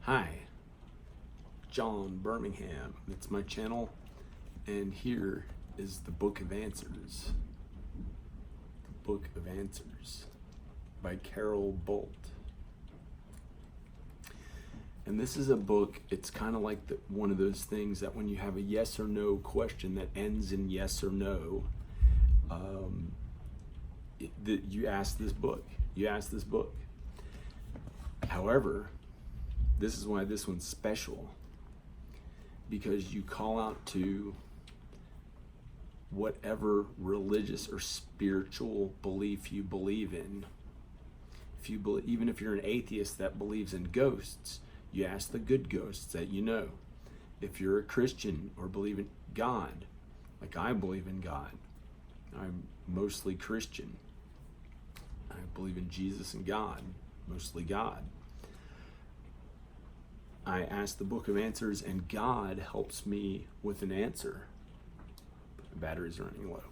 Hi, John Birmingham. It's my channel, and here is the Book of Answers. The Book of Answers by Carol Bolt. And this is a book, it's kind of like one of those things that when you have a yes or no question that ends in yes or no, you ask this book. However, this is why this one's special, because you call out to whatever religious or spiritual belief you believe in. Even if you're an atheist that believes in ghosts, you ask the good ghosts that you know. If you're a Christian or believe in God, like I believe in God, I'm mostly Christian. I believe in Jesus and God, mostly God. I ask the Book of Answers, and God helps me with an answer. The batteries are running low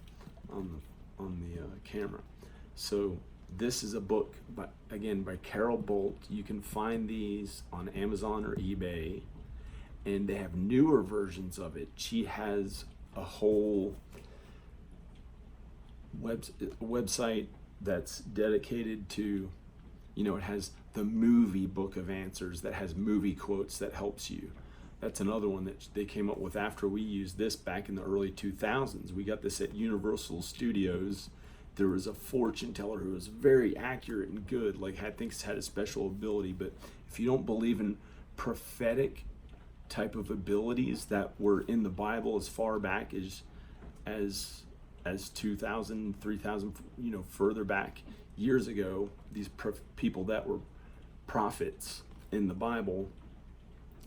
on the camera. So this is a book, by Carol Bolt. You can find these on Amazon or eBay, and they have newer versions of it. She has a whole website that's dedicated to, it has the movie Book of Answers that has movie quotes that helps you. That's another one that they came up with after we used this back in the early 2000s. We got this at Universal Studios. There was a fortune teller who was very accurate and good, had a special ability. But if you don't believe in prophetic type of abilities that were in the Bible as far back as 2,000, 3,000, further back years ago, these people that were prophets in the Bible,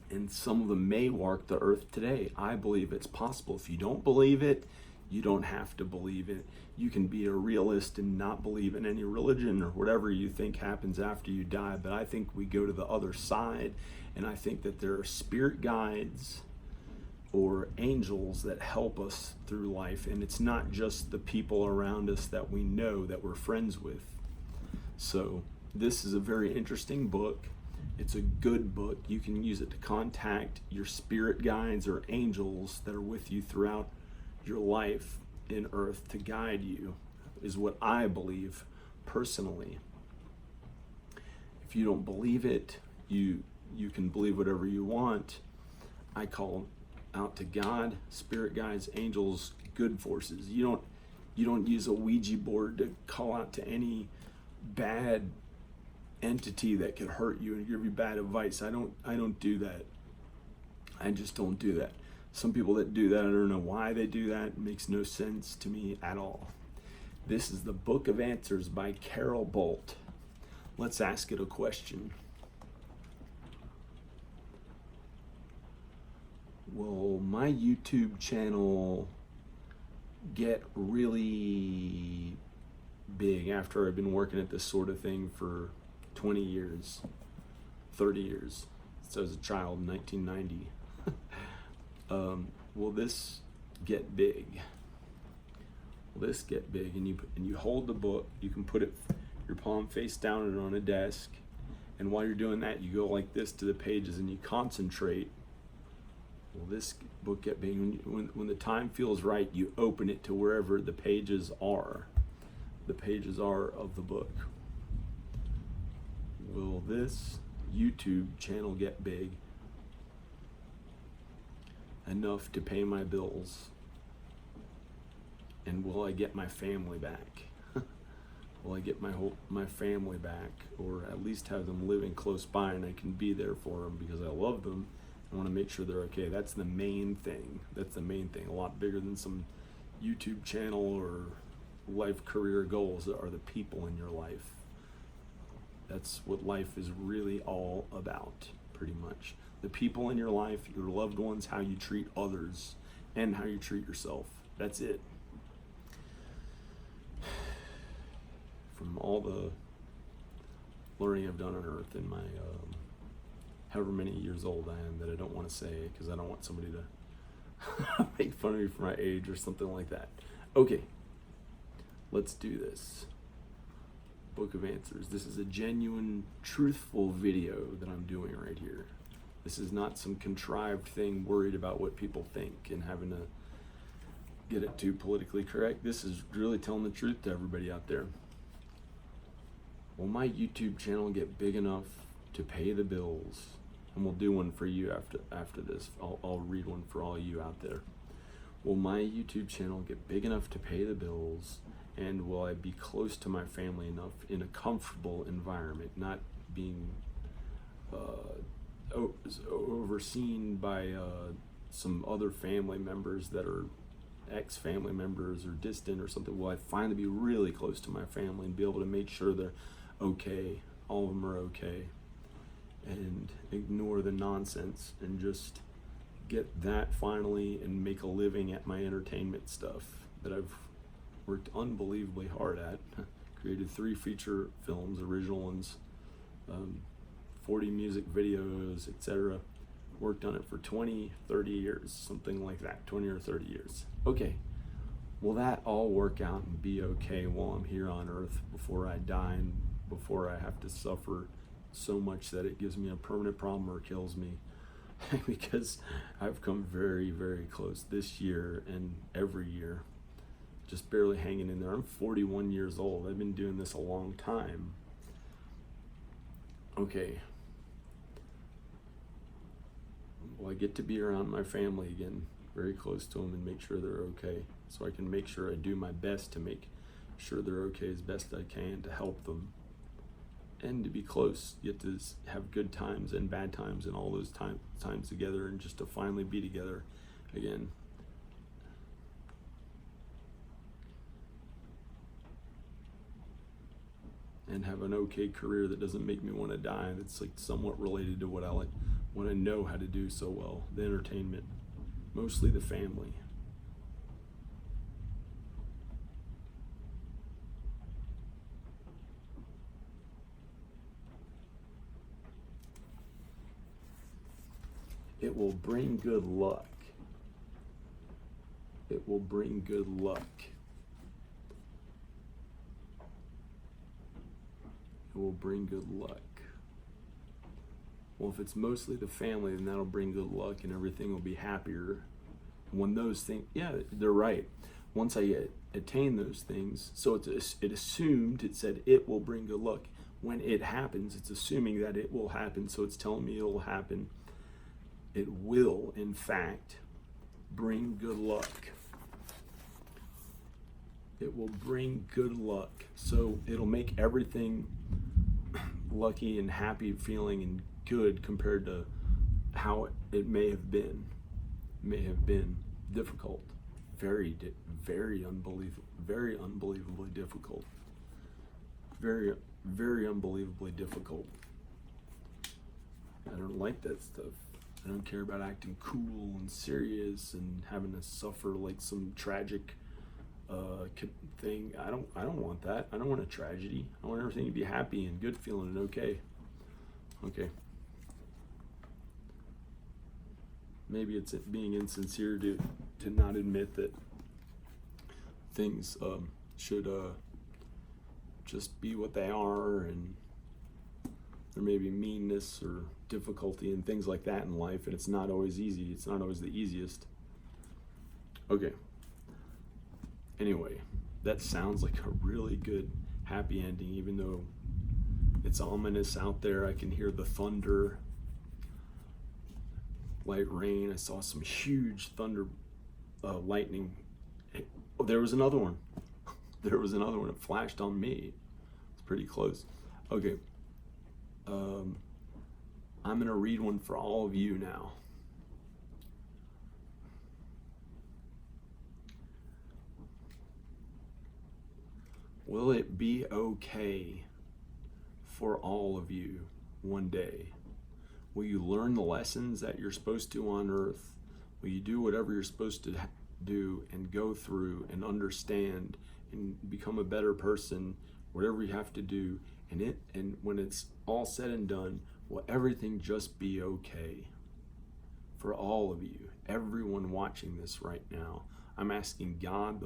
and some of them may walk the earth today. I believe it's possible. If you don't believe it, you don't have to believe it. You can be a realist and not believe in any religion or whatever you think happens after you die. But I think we go to the other side, and I think that there are spirit guides or angels that help us through life, and it's not just the people around us that we know that we're friends with. So this is a very interesting book. It's a good book. You can use it to contact your spirit guides or angels that are with you throughout your life in earth to guide you, is what I believe personally. If you don't believe it, you can believe whatever you want. I call out to God, spirit guides, angels, good forces. You don't use a Ouija board to call out to any bad entity that could hurt you and give you bad advice. I don't do that. I just don't do that. Some people that do that, I don't know why they do that. It makes no sense to me at all. This is the Book of Answers by Carol Bolt. Let's ask it a question. Will my YouTube channel get really big after I've been working at this sort of thing for 20 years, 30 years, so as a child in 1990? Will this get big? Will this get big? And you hold the book, you can put your palm face down and on a desk, and while you're doing that, you go like this to the pages and you concentrate. Will this book get big? When the time feels right, you open it to wherever the pages are. The pages are of the book. Will this YouTube channel get big enough to pay my bills? And will I get my family back? Will I get my family back, or at least have them living close by and I can be there for them because I love them? I want to make sure they're okay. That's the main thing. A lot bigger than some YouTube channel or life career goals are the people in your life. That's what life is really all about, pretty much. The people in your life, your loved ones, how you treat others, and how you treat yourself. That's it. From all the learning I've done on earth in my however many years old I am, that I don't want to say because I don't want somebody to make fun of me for my age or something like that. Okay, let's do this. Book of Answers. This is a genuine, truthful video that I'm doing right here. This is not some contrived thing worried about what people think and having to get it too politically correct. This is really telling the truth to everybody out there. Will my YouTube channel get big enough to pay the bills? And we'll do one for you after this. I'll read one for all you out there. Will my YouTube channel get big enough to pay the bills? And will I be close to my family enough in a comfortable environment, not being overseen by some other family members that are ex-family members or distant or something? Will I finally be really close to my family and be able to make sure they're okay, all of them are okay, and ignore the nonsense and just get that finally and make a living at my entertainment stuff that I've worked unbelievably hard at. Created 3 feature films, original ones, 40 music videos, etc. Worked on it for 20, 30 years, something like that, 20 or 30 years. Okay, will that all work out and be okay while I'm here on earth before I die and before I have to suffer so much that it gives me a permanent problem or kills me? Because I've come very, very close this year and every year, just barely hanging in there. I'm 41 years old. I've been doing this a long time. Okay. Well, I get to be around my family again, very close to them, and make sure they're okay. So I can make sure I do my best to make sure they're okay as best I can to help them. And to be close, get to have good times and bad times and all those times together, and just to finally be together again. And have an okay career that doesn't make me want to die, that's like somewhat related to what I know how to do so well, the entertainment, mostly the family. It will bring good luck. It will bring good luck. It will bring good luck. Well, if it's mostly the family, then that'll bring good luck and everything will be happier. When those things, yeah, they're right. Once I attain those things, so it said it will bring good luck. When it happens, it's assuming that it will happen, so it's telling me it will happen. It will, in fact, bring good luck. It will bring good luck. So it'll make everything lucky and happy feeling and good compared to how it may have been. May have been difficult. Very unbelievably difficult. Very unbelievably difficult. I don't like that stuff. I don't care about acting cool and serious and having to suffer like some tragic thing. I don't want that. I don't want a tragedy. I want everything to be happy and good feeling and okay. Okay. Maybe it's being insincere to not admit that things should just be what they are, and there may be meanness or difficulty and things like that in life, and it's not always easy. It's not always the easiest. Okay. Anyway, that sounds like a really good happy ending, even though it's ominous out there. I can hear the thunder, light rain. I saw some huge thunder, lightning. Oh, there was another one. There was another one. It flashed on me. It's pretty close. Okay. I'm going to read one for all of you now. Will it be okay for all of you one day? Will you learn the lessons that you're supposed to on earth? Will you do whatever you're supposed to do and go through and understand and become a better person, whatever you have to do? And when it's all said and done, will everything just be okay for all of you, everyone watching this right now? I'm asking God,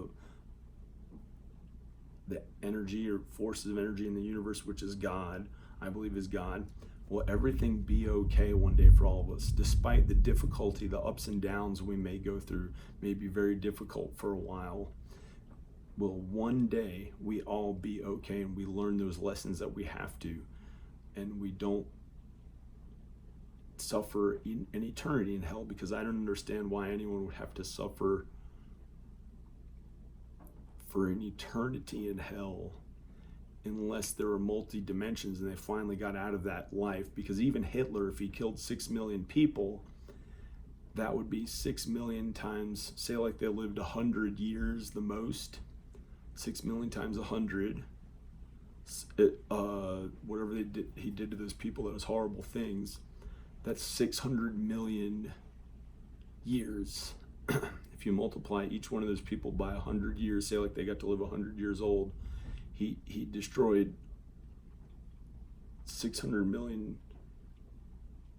the energy or forces of energy in the universe, which is God, I believe is God, Will everything be okay one day for all of us? Despite the difficulty, the ups and downs we may go through, may be very difficult for a while. Will one day we all be okay and we learn those lessons that we have to, and we don't suffer an eternity in hell? Because I don't understand why anyone would have to suffer for an eternity in hell unless there were multi dimensions and they finally got out of that life. Because even Hitler, if he killed 6 million people, that would be 6 million times, say like they lived 100 years the most, 6 million times 100, whatever he did to those people, those horrible things, that's 600 million years. If you multiply each one of those people by 100 years, say like they got to live 100 years old, he destroyed 600 million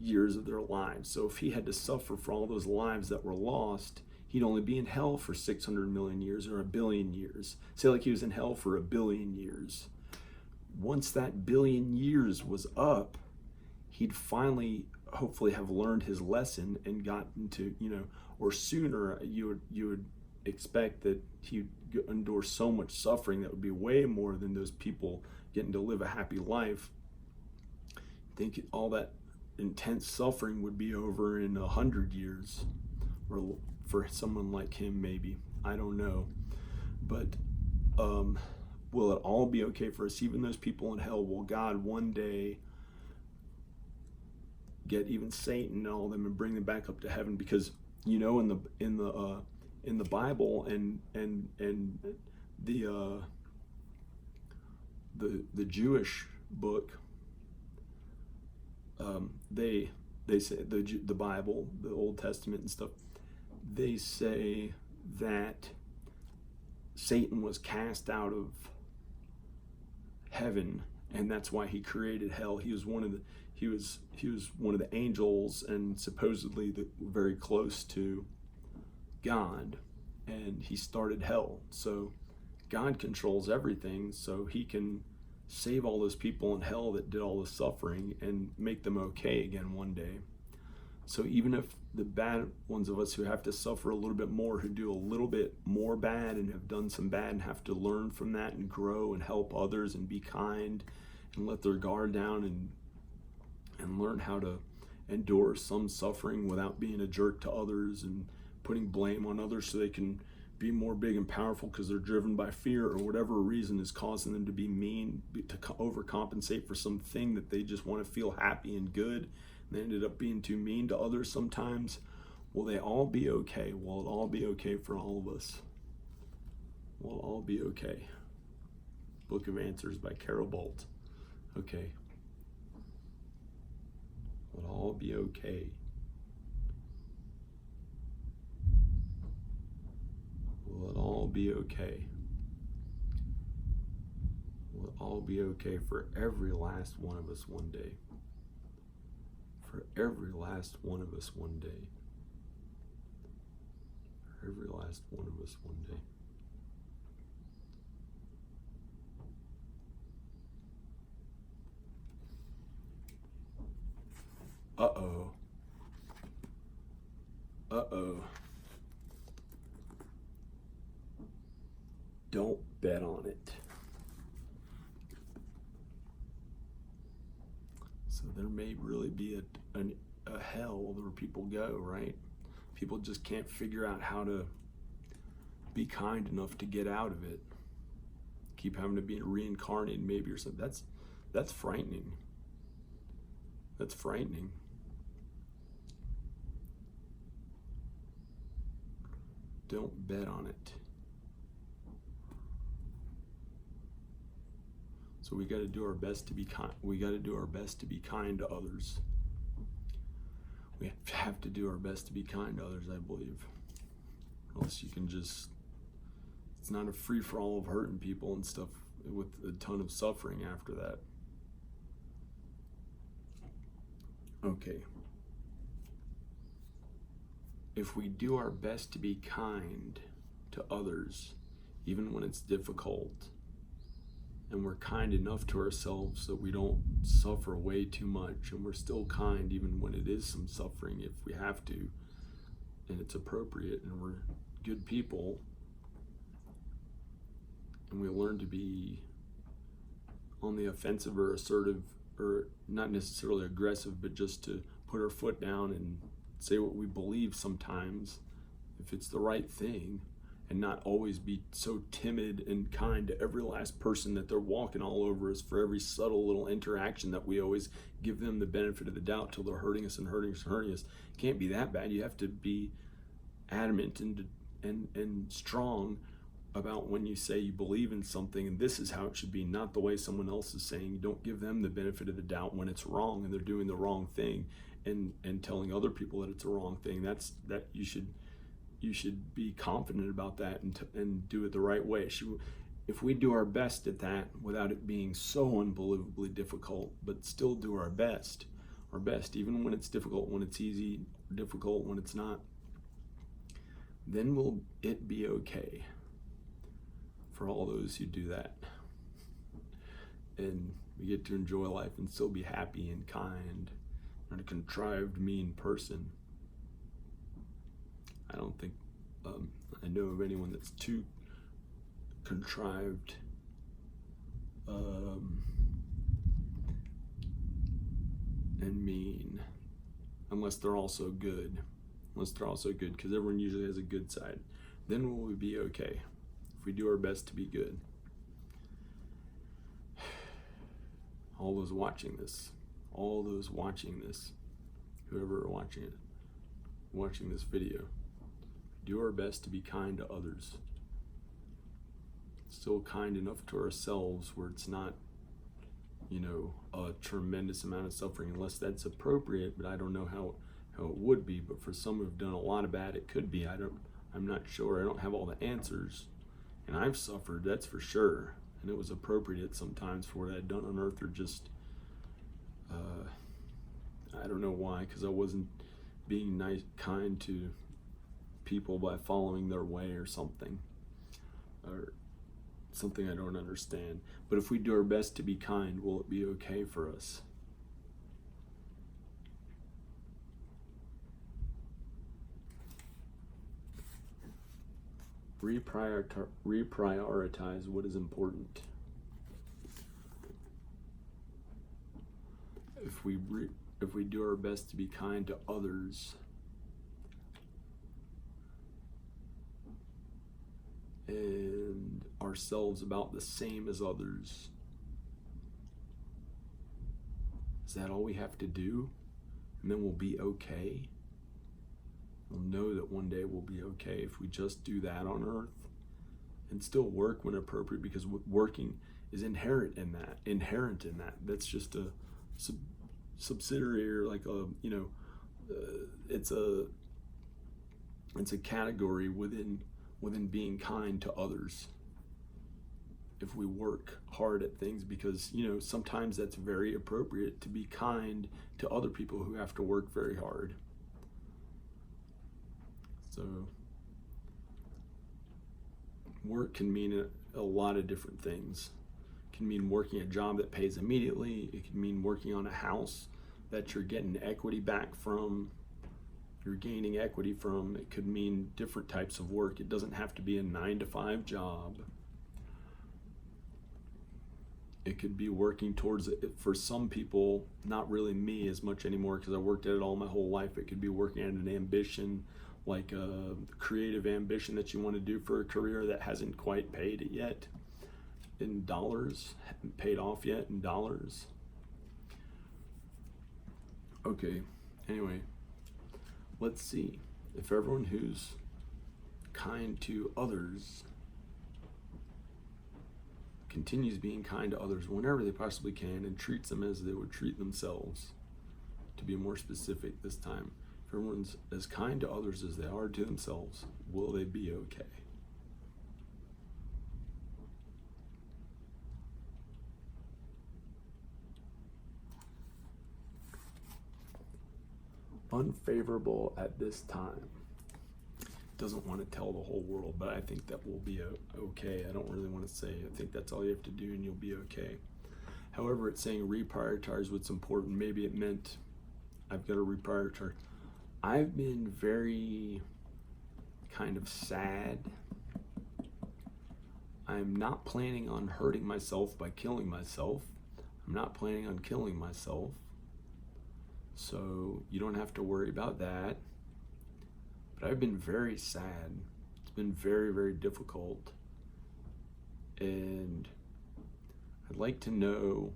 years of their lives. So if he had to suffer for all those lives that were lost, he'd only be in hell for 600 million years or a billion years. Say like he was in hell for a billion years. Once that billion years was up, he'd finally hopefully have learned his lesson and gotten to, or sooner you would expect that he'd endure so much suffering that would be way more than those people getting to live a happy life. I think all that intense suffering would be over in 100 years, or for someone like him, maybe. I don't know. But will it all be okay for us, even those people in hell? Will God one day get even Satan and all of them and bring them back up to heaven? Because in the Bible and the Jewish book, they say the Bible, the Old Testament and stuff, they say that Satan was cast out of heaven, and that's why he created hell. He was one of the angels, and supposedly very close to God, and he started hell. So God controls everything, so he can save all those people in hell that did all the suffering and make them okay again one day. So even if the bad ones of us who have to suffer a little bit more, who do a little bit more bad and have done some bad and have to learn from that and grow and help others and be kind and let their guard down and learn how to endure some suffering without being a jerk to others and putting blame on others so they can be more big and powerful because they're driven by fear or whatever reason is causing them to be mean, to overcompensate for something that they just want to feel happy and good. They ended up being too mean to others sometimes. Will they all be okay? Will it all be okay for all of us? Will it all be okay? Book of Answers by Carol Bolt. Okay. Will it all be okay? Will it all be okay? Will it all be okay for every last one of us one day? For every last one of us one day. For every last one of us one day. Uh-oh. Uh-oh. Don't bet on it. So there may really be a hell where people go, right? People just can't figure out how to be kind enough to get out of it. Keep having to be reincarnated maybe or something. That's frightening. That's frightening. Don't bet on it. So we got to do our best to be kind. We got to do our best to be kind to others. We have to do our best to be kind to others, I believe. Or else you can just, it's not a free-for-all of hurting people and stuff with a ton of suffering after that. Okay. If we do our best to be kind to others, even when it's difficult, and we're kind enough to ourselves that we don't suffer way too much, and we're still kind even when it is some suffering if we have to, and it's appropriate, and we're good people, and we learn to be on the offensive or assertive, or not necessarily aggressive, but just to put our foot down and say what we believe sometimes if it's the right thing, and not always be so timid and kind to every last person that they're walking all over us for every subtle little interaction that we always give them the benefit of the doubt till they're hurting us and hurting us and hurting us. It can't be that bad. You have to be adamant and strong about when you say you believe in something and this is how it should be, not the way someone else is saying. You don't give them the benefit of the doubt when it's wrong and they're doing the wrong thing, and telling other people that it's a wrong thing. That you should be confident about that and do it the right way. If we do our best at that without it being so unbelievably difficult, but still do our best, even when it's difficult, when it's easy, difficult, when it's not, then will it be okay for all those who do that. And we get to enjoy life and still be happy and kind, not a contrived, mean person. I don't think I know of anyone that's too contrived and mean, unless they're also good. Because everyone usually has a good side. Then will we be okay if we do our best to be good? All those watching this, whoever are watching this video, do our best to be kind to others. Still kind enough to ourselves where it's not, a tremendous amount of suffering, unless that's appropriate, but I don't know how it would be. But for some who've done a lot of bad, it could be. I'm not sure. I don't have all the answers. And I've suffered, that's for sure. And it was appropriate sometimes for what I'd done on earth, or just, I don't know why, because I wasn't being nice, kind to people by following their way or something I don't understand. But if we do our best to be kind, will it be okay for us? Reprioritize what is important. If we do our best to be kind to others, and ourselves about the same as others, is that all we have to do? And then we'll be okay? We'll know that one day we'll be okay if we just do that on earth and still work when appropriate, because working is inherent in that. That's just a subsidiary, or like it's a category within being kind to others. If we work hard at things, because sometimes that's very appropriate to be kind to other people who have to work very hard. So work can mean a lot of different things. It can mean working a job that pays immediately. It can mean working on a house that you're getting equity back from, you're gaining equity from. It could mean different types of work. It doesn't have to be a 9-to-5 job. It could be working towards it. For some people, not really me as much anymore, because I worked at it all my whole life. It could be working at an ambition, like a creative ambition that you want to do for a career that hasn't quite paid it yet in dollars, haven't paid off yet in dollars. Okay, anyway, let's see if everyone who's kind to others continues being kind to others whenever they possibly can, and treats them as they would treat themselves. To be more specific this time, if everyone's as kind to others as they are to themselves, will they be okay? Unfavorable at this time. doesn't want to tell the whole world, but I think that will be okay. I don't really want to say. I think that's all you have to do and you'll be okay. However, it's saying reprioritize what's important. Maybe it meant I've got to reprioritize. I've been very kind of sad. I'm not planning on hurting myself by killing myself. I'm not planning on killing myself. So you don't have to worry about that. But I've been very sad. It's been very, very difficult. And I'd like to know,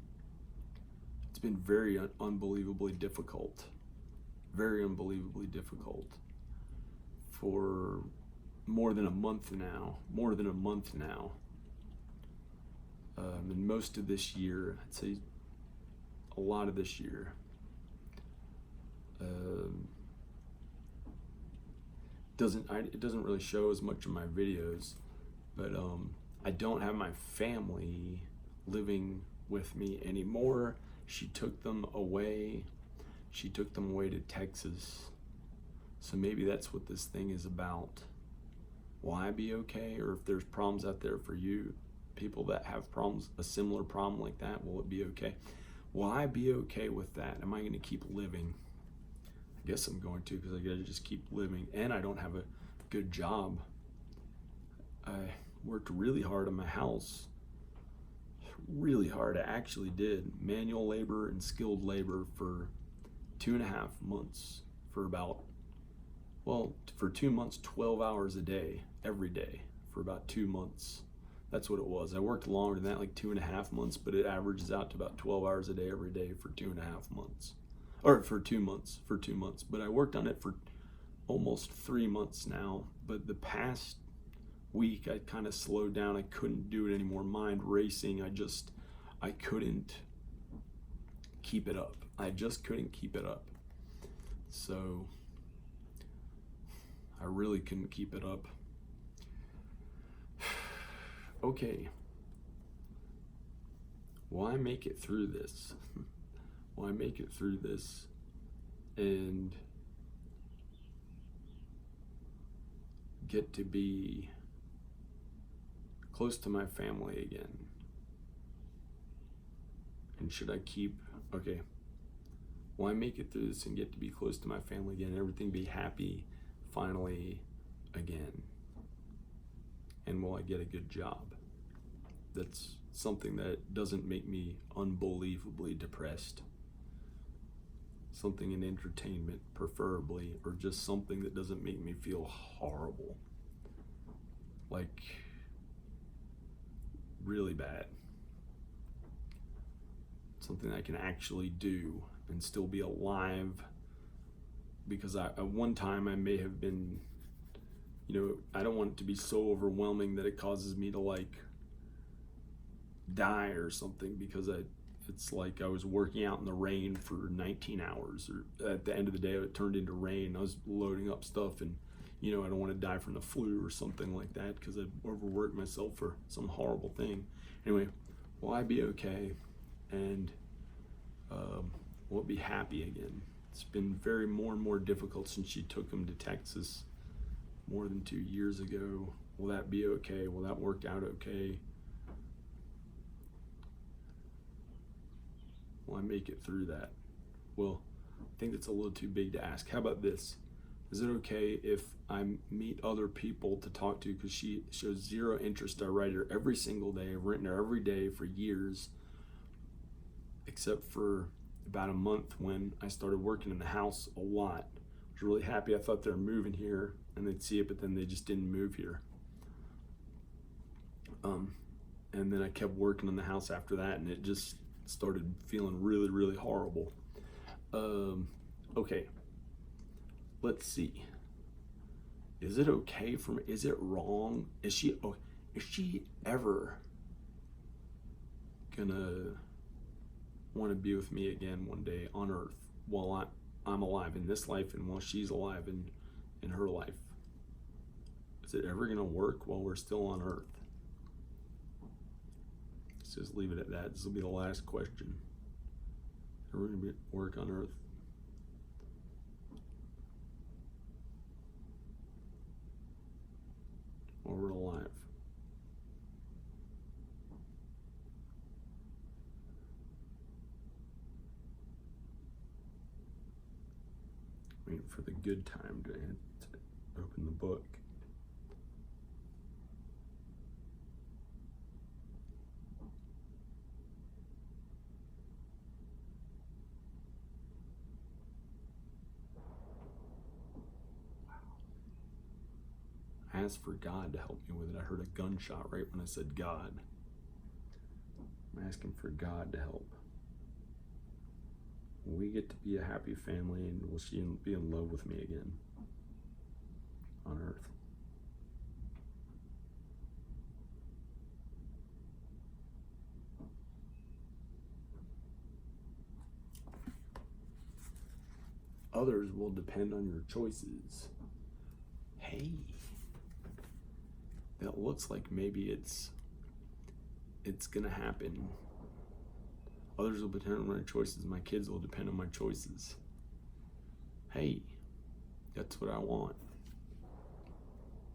it's been very unbelievably difficult. Very unbelievably difficult for more than a month now. And most of this year, I'd say a lot of this year. It doesn't really show as much in my videos, but I don't have my family living with me anymore. She took them away. She took them away to Texas. So maybe that's what this thing is about. Will I be okay? Or if there's problems out there for you, people that have problems, a similar problem like that, will it be okay? Will I be okay with that? Am I going to keep living? I guess I'm going to, because I got to just keep living. And I don't have a good job. I worked really hard on my house. Really hard. I actually did manual labor and skilled labor for 2.5 months, for 2 months, 12 hours a day, every day, for about 2 months. That's what it was. I worked longer than that, like 2.5 months, but it averages out to about 12 hours a day every day for 2.5 months. Or for 2 months, But I worked on it for almost 3 months now. But the past week, I kind of slowed down. I couldn't do it anymore. Mind racing. I couldn't keep it up. I just couldn't keep it up. So I really couldn't keep it up. Okay. Will I make it through this? Will I make it through this and get to be close to my family again? And should I will I make it through this and get to be close to my family again? Everything be happy finally again? And will I get a good job? That's something that doesn't make me unbelievably depressed. Something in entertainment, preferably, or just something that doesn't make me feel horrible. Like, really bad. Something I can actually do and still be alive. Because at one time I may have been, I don't want it to be so overwhelming that it causes me to die or something, because it's like I was working out in the rain for 19 hours, or at the end of the day it turned into rain. I was loading up stuff, and I don't want to die from the flu or something like that because I overworked myself for some horrible thing. Anyway, will I be okay? And will it be happy again? It's been more and more difficult since she took him to Texas more than 2 years ago. Will that be okay? Will that work out okay? Will I make it through that? Well, I think that's a little too big to ask. How about this? Is it okay if I meet other people to talk to? Because she shows zero interest. I write her every single day. I've written her every day for years, except for about a month when I started working in the house a lot. I was really happy. I thought they were moving here and they'd see it, but then they just didn't move here. And then I kept working in the house after that, and it just started feeling really, really horrible. Okay, let's see. Is it okay for me? Is it wrong? Is she ever gonna want to be with me again one day on earth while I'm alive in this life and while she's alive in her life? Is it ever gonna work while we're still on earth? Let's just leave it at that. This will be the last question. Ever gonna work on earth? Waiting for the good time to open the book. I asked for God to help me with it. I heard a gunshot right when I said God. I'm asking for God to help. We get to be a happy family, and will she be in love with me again on earth? Others will depend on your choices. Hey, that looks like maybe it's gonna happen. Others will depend on my choices. My kids will depend on my choices. Hey, that's what I want.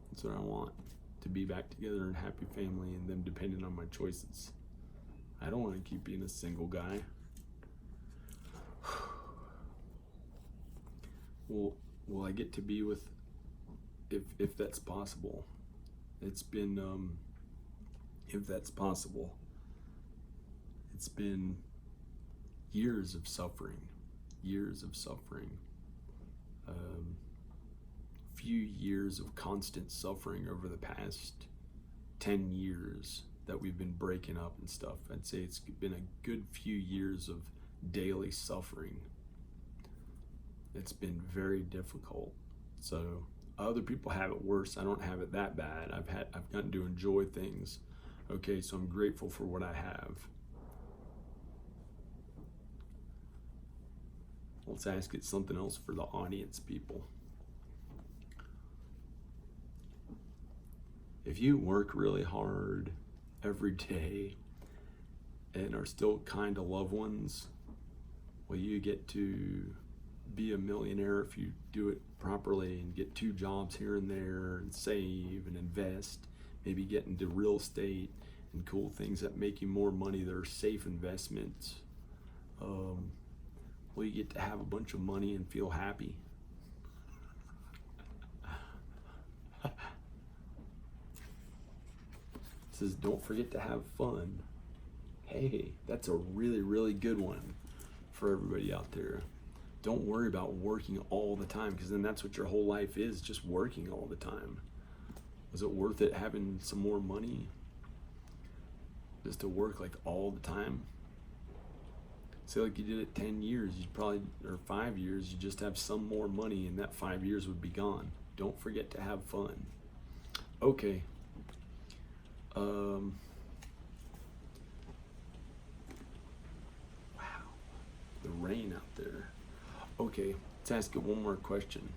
That's what I want. To be back together in a happy family and them depending on my choices. I don't want to keep being a single guy. Will I get to be with, if that's possible? It's been, if that's possible, it's been years of suffering, few years of constant suffering over the past 10 years that we've been breaking up and stuff. I'd say it's been a good few years of daily suffering. It's been very difficult. So other people have it worse. I don't have it that bad. I've gotten to enjoy things. Okay, so I'm grateful for what I have. Let's ask it something else for the audience, people. If you work really hard every day and are still kind to loved ones, will you get to be a millionaire if you do it properly and get 2 jobs here and there and save and invest, maybe get into real estate and cool things that make you more money that are safe investments? Will you get to have a bunch of money and feel happy? It says, don't forget to have fun. Hey, that's a really, really good one for everybody out there. Don't worry about working all the time, because then that's what your whole life is, just working all the time. Was it worth it having some more money just to work like all the time? Say like you did it 10 years, you'd probably, or 5 years, you just have some more money and that 5 years would be gone. Don't forget to have fun. Okay. Wow. The rain out there. Okay, let's ask it one more question.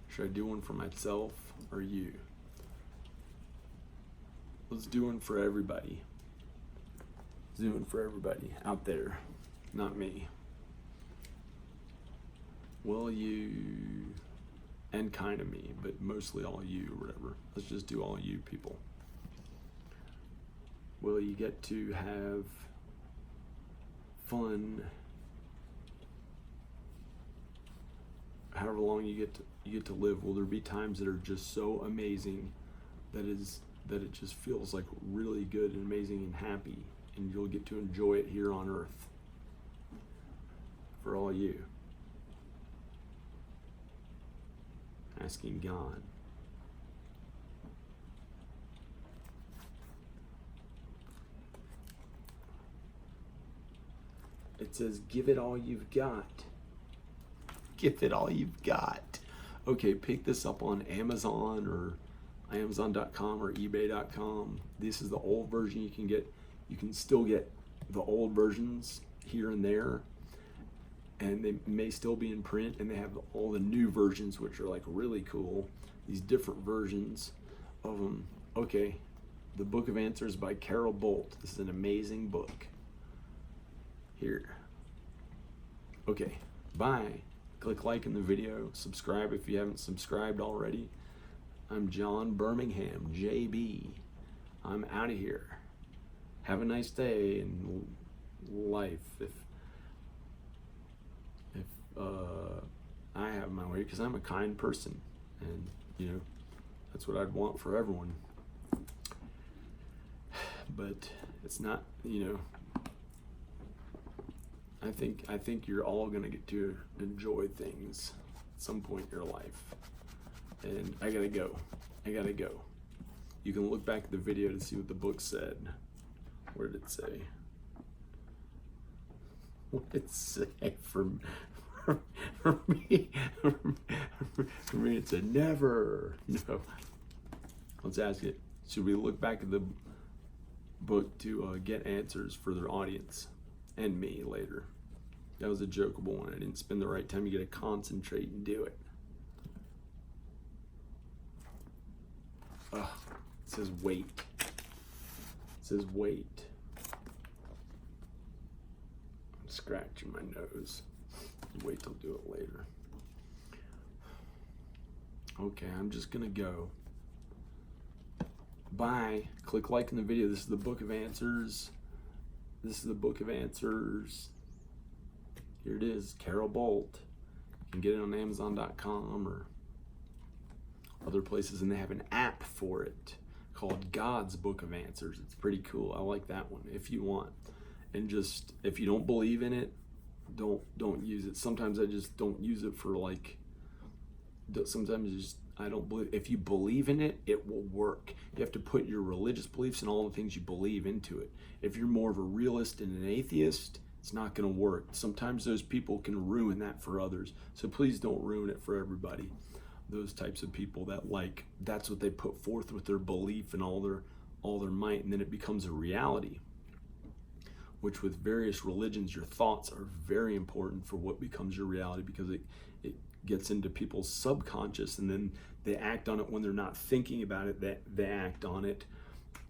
Should I do one for myself or you? Let's do one for everybody. Let's do one for everybody out there, not me. Will you, and kind of me, but mostly all you or whatever. Let's just do all you people. Will you get to have fun however long you get to live? Will there be times that are just so amazing that it just feels like really good and amazing and happy, and you'll get to enjoy it here on earth? For all you. Asking God. It says, give it all you've got. Give it all you've got. Okay, pick this up on Amazon or Amazon.com or eBay.com. This is the old version you can get. You can still get the old versions here and there, and they may still be in print, and they have all the new versions, which are like really cool. These different versions of them. Okay, The Book of Answers by Carol Bolt. This is an amazing book. Here. Okay, bye. Click like in the video, subscribe if you haven't subscribed already. I'm John Birmingham, JB. I'm out of here. Have a nice day in life. I have my way because I'm a kind person, and that's what I'd want for everyone. But it's not, I think you're all gonna get to enjoy things at some point in your life. And I gotta go. You can look back at the video to see what the book said. What did it say? What did it say for me? For me, it said never. No. Let's ask it. Should we look back at the book to get answers for their audience and me later? That was a jokeable one. I didn't spend the right time. You got to concentrate and do it. It says wait. It says wait. I'm scratching my nose. Wait till do it later. Okay, I'm just gonna go. Bye. Click like in the video. This is the Book of Answers. Here it is, Carol Bolt. You can get it on Amazon.com or other places, and they have an app for it called God's Book of Answers. It's pretty cool. I like that one if you want. And just, if you don't believe in it, don't use it. Sometimes I just don't use it for sometimes I don't believe. If you believe in it, it will work. You have to put your religious beliefs and all the things you believe into it. If you're more of a realist and an atheist, it's not going to work. Sometimes those people can ruin that for others. So please don't ruin it for everybody. Those types of people that that's what they put forth with their belief and all their might, and then it becomes a reality. Which with various religions, your thoughts are very important for what becomes your reality, because it gets into people's subconscious, and then they act on it when they're not thinking about it. They act on it,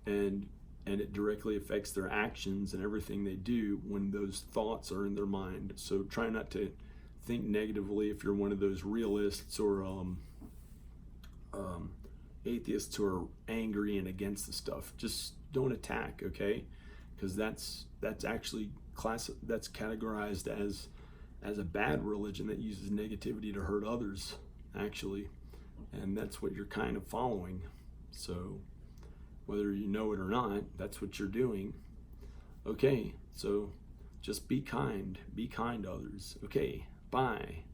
and it directly affects their actions and everything they do when those thoughts are in their mind. So try not to think negatively if you're one of those realists or atheists who are angry and against the stuff. Just don't attack, okay? Because that's actually that's categorized as a bad religion that uses negativity to hurt others, actually, and that's what you're kind of following. So whether you know it or not, that's what you're doing. Okay, so just be kind to others. Okay, bye.